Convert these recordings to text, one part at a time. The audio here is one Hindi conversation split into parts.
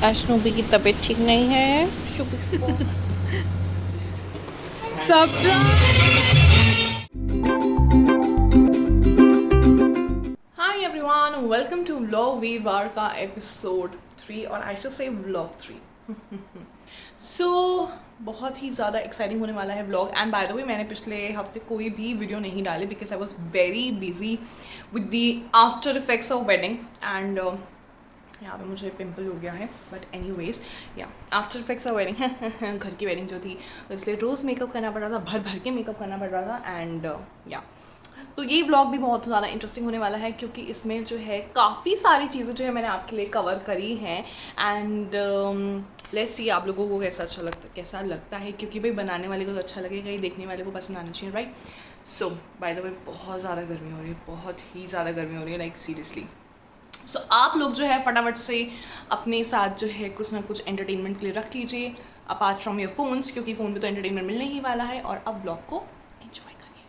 आज स्नूपी की तबीयत ठीक नहीं है। Hi everyone, welcome to vlog वीरवार का एपिसोड 3 और आई शुड से व्लॉग 3। सो बहुत ही ज़्यादा एक्साइटिंग होने वाला है व्लॉग। एंड बाय द वे मैंने पिछले हफ्ते कोई भी वीडियो नहीं डाली because I was very busy with the after effects of wedding. And यहाँ पे मुझे पिंपल हो गया है, बट एनी वेज या आफ्टर इफेक्ट्स ऑफ वेडिंग घर की वेडिंग जो थी तो इसलिए रोज़ मेकअप करना पड़ रहा था, भर भर के मेकअप करना पड़ रहा था। एंड या तो ये व्लॉग भी बहुत ज़्यादा इंटरेस्टिंग होने वाला है क्योंकि इसमें जो है काफ़ी सारी चीज़ें जो है मैंने आपके लिए कवर करी हैं। एंड लेट्स सी आप लोगों को कैसा लगता है क्योंकि भाई बनाने वाले को तो अच्छा लगेगा ही, देखने वाले को पसंद आना चाहिए, राइट। सो बाय द वे बहुत ज़्यादा गर्मी हो रही है, बहुत ही ज़्यादा गर्मी हो रही है, लाइक सीरियसली। सो आप लोग जो है फटाफट से अपने साथ जो है कुछ ना कुछ एंटरटेनमेंट के लिए रख लीजिए अपार्ट फ्रॉम योर फोन्स, क्योंकि फ़ोन पे तो एंटरटेनमेंट मिलने ही वाला है। और अब व्लॉग को एंजॉय करिए।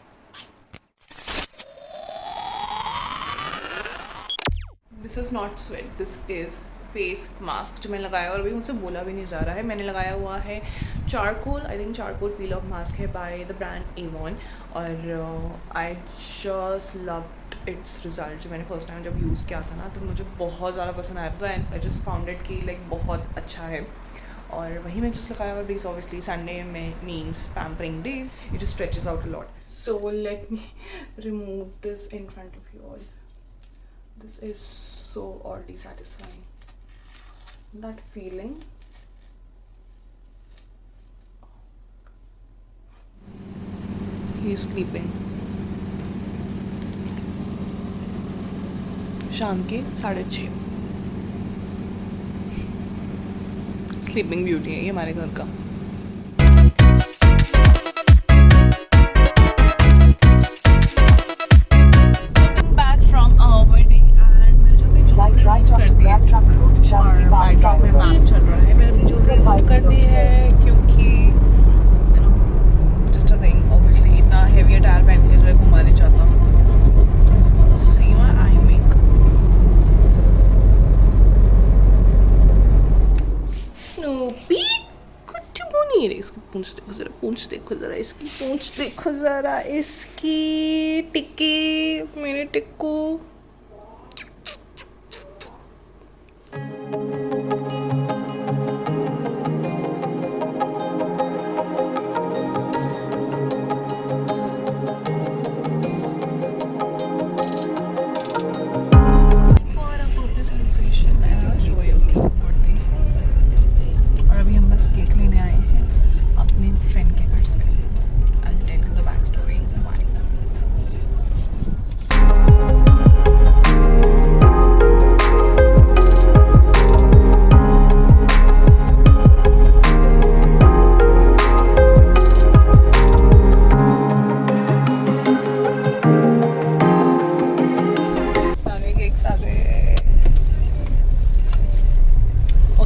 This is not sweat, this is face mask जो मैंने लगाया और अभी मुझसे बोला भी नहीं जा रहा है। मैंने लगाया हुआ है charcoal, I think charcoal peel of mask है बाय द ब्रांड एवॉन। और I just love it's result. जो मैंने फर्स्ट टाइम जब यूज़ किया था ना तो मुझे बहुत ज़्यादा पसंद आया था and I just found it कि लाइक बहुत अच्छा है। और वही मैं जस्ट लगाया हुआ बिकॉज ऑब्वियसली संडे में means pampering day, it just stretches out a lot. So let me remove this in front of you all. This is so oddly satisfying. That feeling. He is sleeping. शाम के 6:30। स्लीपिंग ब्यूटी है ये हमारे घर का। कर दी है क्योंकि जस्ट अ थिंग, ऑब्वियसली इतना हेवी टायर पहन के जो है घुमा नहीं चाहता। See my I make. Snoopy कुछ वो नहीं है। इसकी पूंछ देखो जरा, पूंछ देखो जरा, इसकी पूंछ देखो जरा, इसकी टिक्की, मेरे टिक्कू। केक लेने आए हैं अपने फ्रेंड के घर से। I'll tell you the backstory why.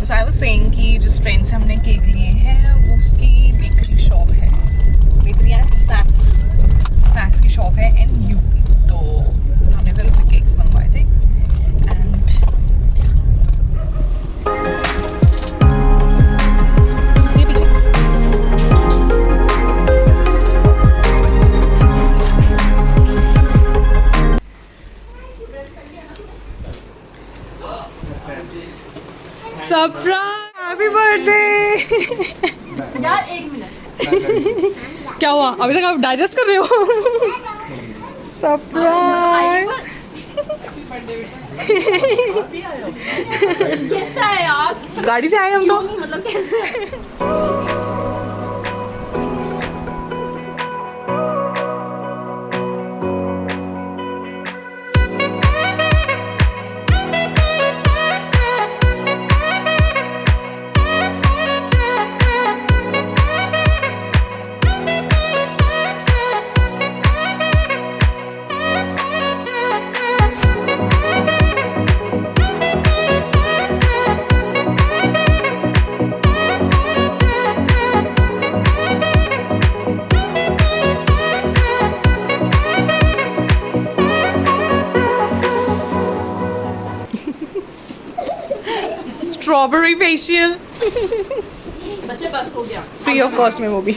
I was saying कि जिस फ्रेंड से हमने केक लिए हैं वो उसकी बेकरी शॉप है, बेकरी एंड स्नैक्स की शॉप है इन यू। तो हमने फिर उससे केक्स मंगवाए थे एंड ये पीछे सरप्राइज, हैप्पी बर्थडे। यार एक मिनट, क्या हुआ? अभी तक आप डाइजेस्ट कर रहे हो? सरप्राइज। कैसा है यार? गाड़ी से आए हम तो। मतलब कैसा है? स्ट्रॉबेरी फेशियल बच्चे बस हो गया फ्री ऑफ कॉस्ट में, वो भी।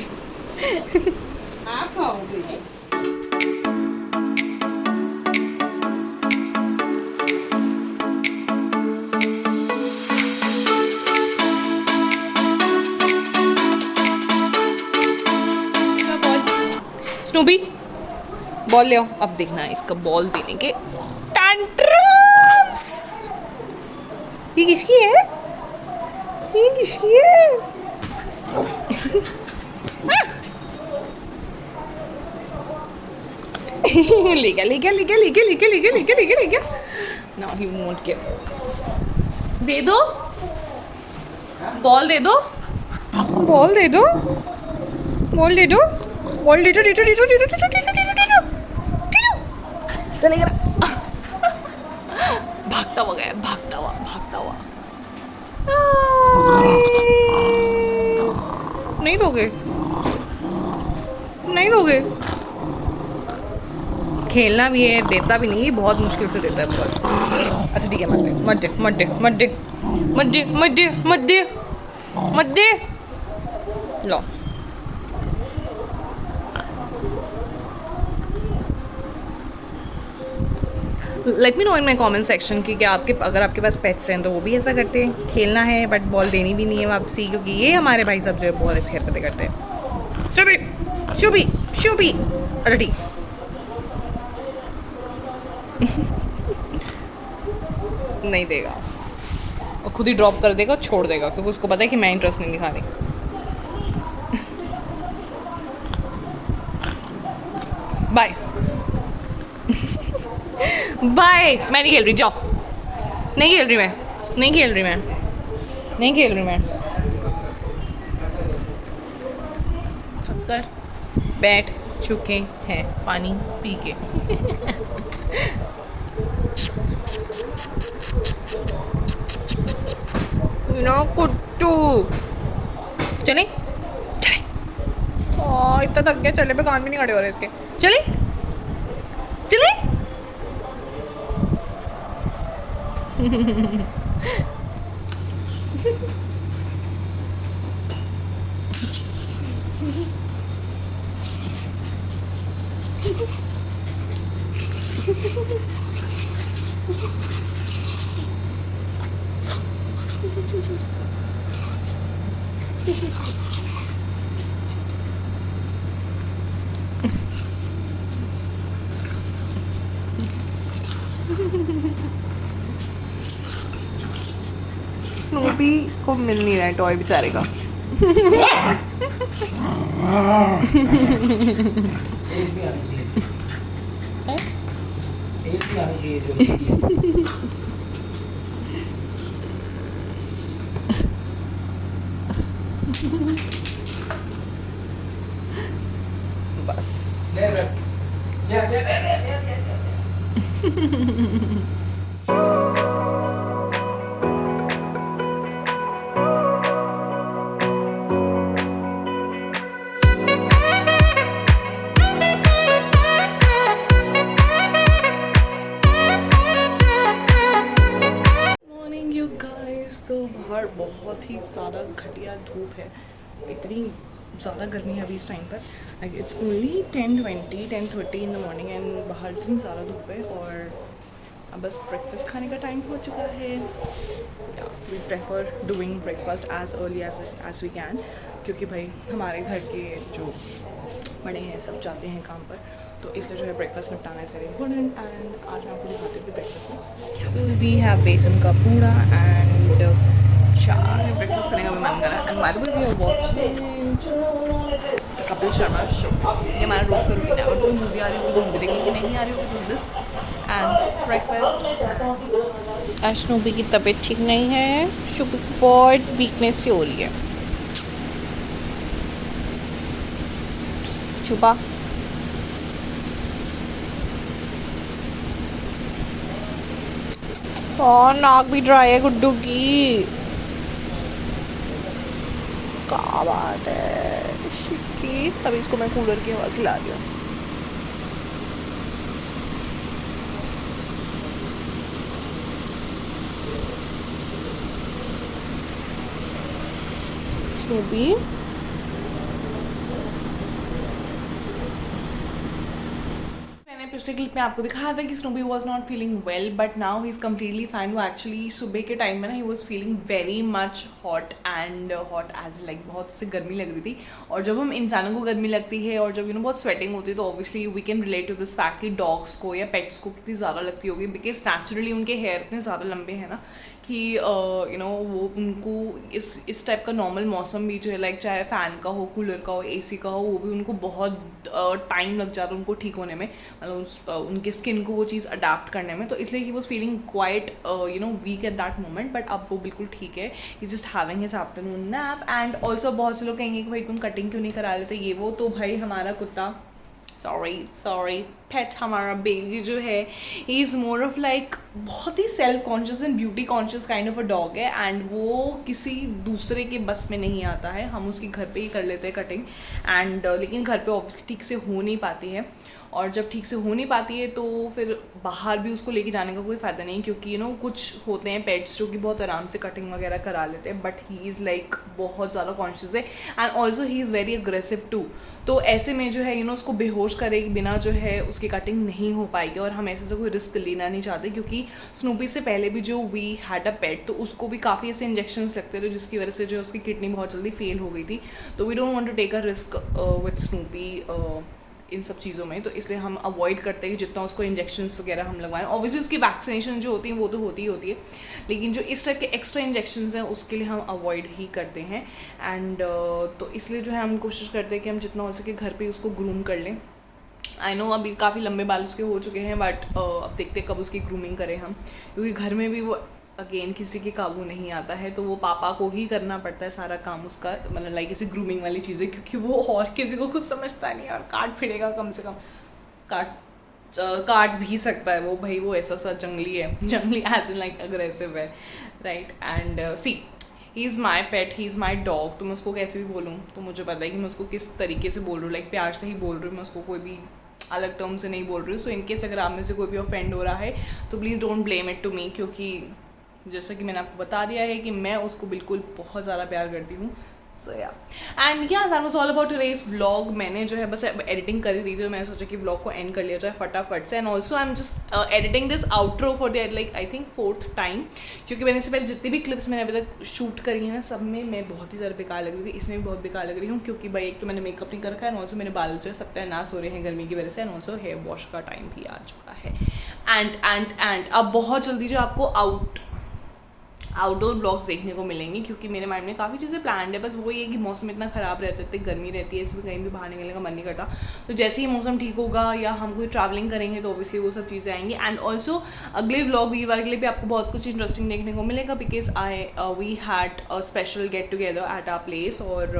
आप खाओगे स्नूपी बॉल ले आओ। अब देखना है इसका बॉल देने के टैंट्रम्स। ये किसकी है? ये किसकी है? ले गया ले गया ले गया ले गया ले गया ले गया ले गया ले गया ले गया। Now he won't give. दे दो बॉल, दे दो बॉल, दे दो बॉल, दे दो बॉल, दे दो दे दो दे दो दे दो दे दो दे दो दे दो दे दो। चलेगा ना। भागता हुआ गया, भागता हुआ भागता हुआ। नहीं दोगे, नहीं दोगे। खेलना भी है, देता भी नहीं, बहुत मुश्किल से देता है बॉल। अच्छा ठीक है, मत दे मत दे मत दे मत दे मत दे मत दे मत दे मत दे। लो let me know in my comment section कि क्या आपके, अगर आपके पास पेट्स हैं तो वो भी ऐसा करते हैं। खेलना है बट बॉल देनी भी नहीं है वापसी, क्योंकि ये हमारे भाई सब जो है बहुत ऐसी हरकतें करते हैं। शुभी शुभी शुभी। अच्छा ठीक। नहीं देगा, और खुद ही ड्रॉप कर देगा, छोड़ देगा, क्योंकि उसको पता है कि मैं इंटरेस्ट नहीं दिखा रही। Bye bye. मैं नहीं खेल रही, जाओ। नहीं खेल रही मैं, नहीं खेल रही मैं, नहीं खेल रही मैं। थक कर बैठ चुके हैं पानी पी के। ना कुट्टू चले चले। इतना थक गया, चले पे कान भी नहीं खड़े हो रहे इसके। चले चले। स्नूपी को मिल नहीं रहा है टॉय बेचारे का। बस मॉर्निंग यू गाइस। तो बाहर बहुत ही ज़्यादा घटिया धूप है, इतनी ज़्यादा गर्मी है अभी इस टाइम पर। Like it's only 10:30 in the morning and बाहर इतनी ज़्यादा धूप है। और अब बस ब्रेकफास्ट खाने का टाइम हो चुका है। We prefer doing breakfast as early as we can, क्योंकि भाई हमारे घर के जो बड़े हैं सब जाते हैं काम पर, तो इसलिए जो है ब्रेकफास्ट निपटाना इज़ वेरी इंपॉर्टेंट। एंड आज मैं आपको दिखाती हूँ ब्रेकफास्ट में। सो वी हैव बेसन का पूड़ा एंड चाय। ब्रेकफास्ट करने का भी मन करा। And by the way we are watching Kapil Sharma show. ये हमारा रोज़ का रूटीन है। अगर कोई मूवी आ रही होगी तो मूवी देखने की, नहीं आ रही होगी तो दिस एंड ब्रेकफास्ट। आज स्नूपी की तबीयत ठीक नहीं है, स्नूपी बहुत वीकनेस से हो रही है। छुपा और नाक भी ड्राई है गुड्डू की। क्या बात है शिक्की। तभी इसको मैं कूलर की हवा खिला रही हूँ। स्नूपी। मैंने पिछले क्लिप में आपको दिखाया था कि Snoopy was not feeling well, but now he is completely fine. वो एक्चुअली सुबह के टाइम में ना he was feeling very much hot and hot as like बहुत से गर्मी लग रही थी। और जब हम इंसानों को गर्मी लगती है और जब बहुत स्वेटिंग होती है तो obviously we can relate to this fact कि डॉग्स को या पेट्स को कितनी ज़्यादा लगती होगी, बिकॉज नेचुरली उनके हेयर इतने ज़्यादा लंबे हैं ना कि वो उनको इस टाइप का नॉर्मल मौसम भी जो है लाइक चाहे फ़ैन का हो, कूलर का हो, एसी का हो, वो भी उनको बहुत टाइम लग जाता है उनको ठीक होने में, मतलब उनके स्किन को वो चीज़ अडाप्ट करने में। तो इसलिए he was feeling quite weak at that moment, but अब वो बिल्कुल ठीक है। He just having his afternoon nap. And also बहुत से लोग कहेंगे कि भाई तुम कटिंग क्यों नहीं करा लेते ये वो, तो भाई हमारा कुत्ता सॉरी पेट, हमारा बेबी जो है he is more of like बहुत ही self conscious and beauty conscious kind of a dog है, एंड वो किसी दूसरे के बस में नहीं आता है। हम उसकी घर पे ही कर लेते हैं कटिंग, एंड लेकिन घर पे ऑब्वियसली ठीक से हो नहीं पाती है, और जब ठीक से हो नहीं पाती है तो फिर बाहर भी उसको लेके जाने का कोई फ़ायदा नहीं, क्योंकि कुछ होते हैं पेट्स जो कि बहुत आराम से कटिंग वगैरह करा लेते हैं, बट ही इज़ लाइक बहुत ज़्यादा कॉन्शियस है and also he is very aggressive too. तो ऐसे में जो है उसको बेहोश करे बिना जो है उसकी कटिंग नहीं हो पाएगी, और हम ऐसे से कोई रिस्क लेना नहीं चाहते, क्योंकि स्नूपी से पहले भी जो वी हैड अ पेट तो उसको भी काफ़ी ऐसे इंजेक्शंस लगते थे जिसकी वजह से जो उसकी किडनी बहुत जल्दी फेल हो गई थी। तो we don't want to take a risk with Snoopy इन सब चीज़ों में, तो इसलिए हम अवॉइड करते हैं कि जितना उसको इंजेक्शंस वगैरह हम लगवाएं। ऑब्वियसली उसकी वैक्सीनेशन जो होती है वो तो होती ही होती है, लेकिन जो इस टाइप के एक्स्ट्रा इंजेक्शंस हैं उसके लिए हम अवॉइड ही करते हैं। एंड तो इसलिए जो है हम कोशिश करते हैं कि हम जितना हो सके घर पे उसको ग्रूम कर लें। आई नो अभी काफ़ी लंबे बाल उसके हो चुके हैं, बट अब देखते हैं कब उसकी ग्रूमिंग करें हम, क्योंकि घर में भी वो अगेन किसी के काबू नहीं आता है, तो वो पापा को ही करना पड़ता है सारा काम उसका, मतलब लाइक इसे ग्रूमिंग वाली चीज़ें, क्योंकि वो और किसी को कुछ समझता नहीं है, और काट फिरेगा कम से कम, काट भी सकता है वो, भाई वो ऐसा सा जंगली है, जंगली एज इन लाइक अग्रेसिव है, right. And see he is my pet, he is my dog, तो मैं उसको कैसे भी बोलूँ तो मुझे पता है कि मैं उसको किस तरीके से बोल रही हूँ, लाइक प्यार से ही बोल रही हूँ, मैं उसको कोई भी अलग टर्म से नहीं बोल रही हूँ। सो इनकेस अगर आप में से कोई भी ऑफेंड हो रहा है तो please don't blame it to me, क्योंकि जैसा कि मैंने आपको बता दिया है कि मैं उसको बिल्कुल बहुत ज़्यादा प्यार करती हूँ। सो या एंड या that was all about today's vlog. मैंने जो है बस एडिटिंग कर ही रही थी, तो मैंने सोचा कि व्लॉग को एंड कर लिया जाए फटाफट से। And also I am just editing this outro for the like I think 4th time, क्योंकि मैंने इससे पहले जितनी भी क्लिप्स मैंने अभी तक शूट करी हैं ना सब में मैं बहुत ही ज़्यादा बेकार लग रही थी, इसमें भी बहुत बेकार लग रही हूँ, क्योंकि भाई एक तो मैंने मेकअप नहीं कर रखा है, एंड ऑल्सो मेरे बाल जो है सत्यानाश हो रहे हैं गर्मी की वजह से, एंड ऑल्सो हेयर वॉश का टाइम भी आ चुका है। एंड अब बहुत जल्दी जो आपको आउटडोर ब्लॉग्स देखने को मिलेंगे, क्योंकि मेरे माइंड में काफ़ी चीज़ें प्लान्ड है, बस वो ये कि मौसम इतना ख़राब रहता है, इतनी गर्मी रहती है, इसमें कहीं भी बाहर निकलने का मन नहीं करता। तो जैसे ही मौसम ठीक होगा या हम कोई ट्रैवलिंग करेंगे तो ऑब्वियसली वो सब चीज़ें आएंगी। एंड ऑल्सो अगले व्लॉग वीरवार के लिए भी आपको बहुत कुछ इंटरेस्टिंग देखने को मिलेगा, because we had a special get together at our place, और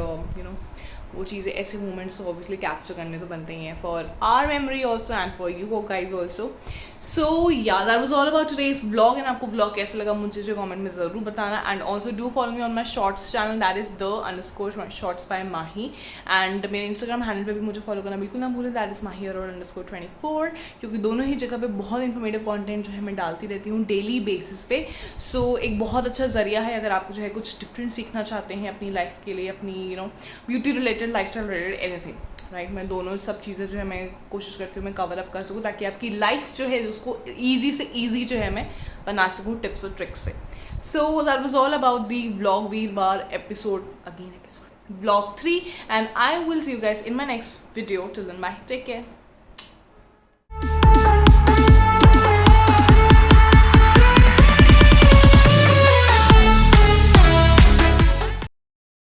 वो चीज़ें ऐसे मोमेंट्स ऑब्वियसली कैप्चर करने तो बनते ही हैं for our memory also and for you guys also. So yeah that was all about today's vlog, and आपको व्लॉग कैसा लगा मुझे जो कमेंट में ज़रूर बताना। And also do follow me on my shorts channel, that is _shorts by Mahi, and मेरे इंस्टाग्राम हैंडल पे भी मुझे फॉलो करना बिल्कुल ना भूलें, दैट इज़ mahi_24, क्योंकि दोनों ही जगह पे बहुत इन्फॉर्मेटिव कॉन्टेंट जो है मैं डालती रहती हूँ डेली बेसिस पे। सो एक बहुत अच्छा ज़रिया है अगर आपको जो है कुछ डिफरेंट सीखना चाहते हैं अपनी लाइफ के लिए, अपनी beauty related, lifestyle related, anything, right. मैं दोनों सब चीज़ें जो है मैं कोशिश करती हूँ मैं कवर अप कर सकूँ, ताकि आपकी लाइफ जो है उसको ईजी से ईजी जो है मैं बना सकूँ टिप्स और ट्रिक्स से। So that was all about the vlog वीरवार episode vlog 3, and I will see you guys in my next video. Till then bye, take care.